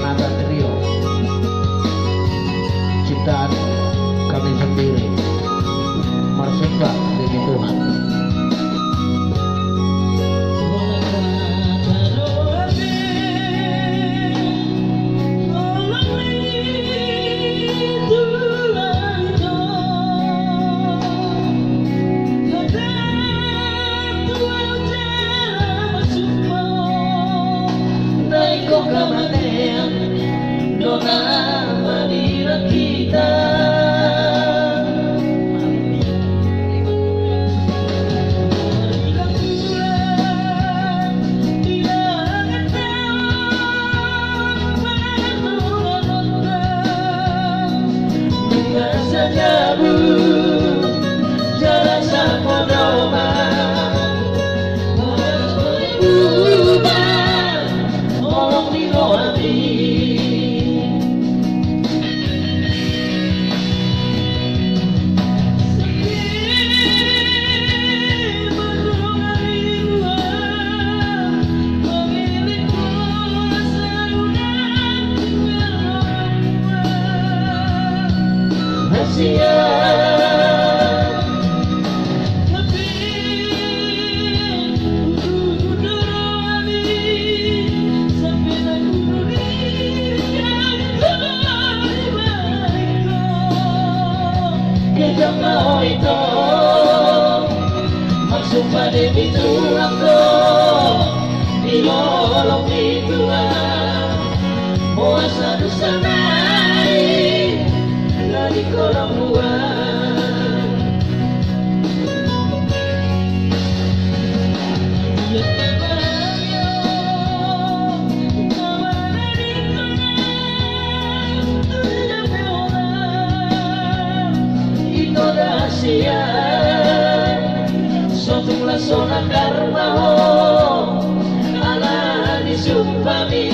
Nada Trio, ciptaan kami sendiri, bersembah demi Tuhan. Kau kematian dona madira kita dengan sajamu jalan sama doma mau itu maksud pada itu aku dilolong itu puasa dosa naik dari kolam luar sotunglah sona karma ala disumpami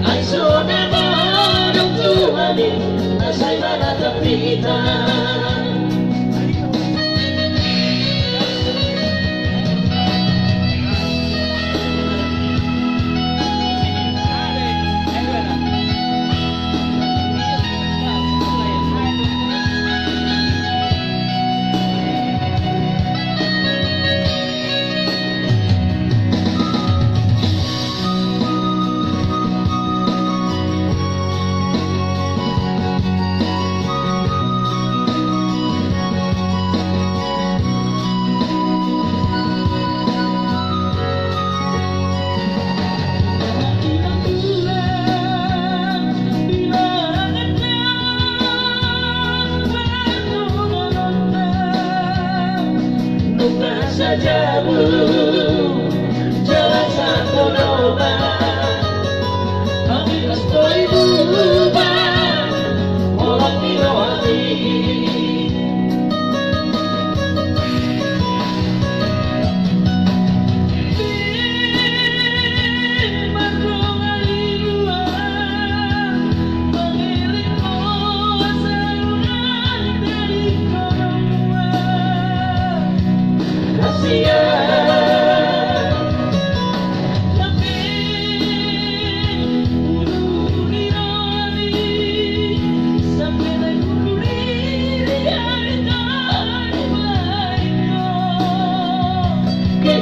ay sona bodong tuhani nasay manatapitan sajamu jalan satu doa kami estoy berubah orang dirawati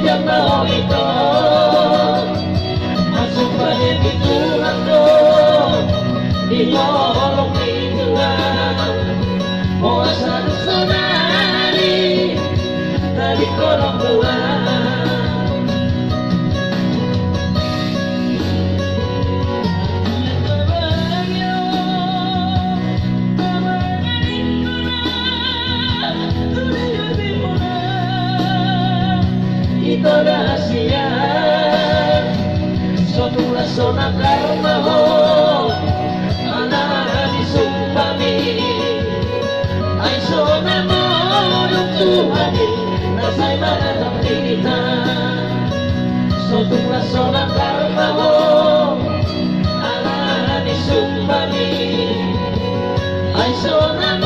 yang mau itu masuk pada pintu aku dilolong itu puasa dosa nari dari kolam luar rahasia suatu rasona karma anak disumpami ay sona modong tuhani nasay manatapita suatu rasona karma anak disumpami ay sona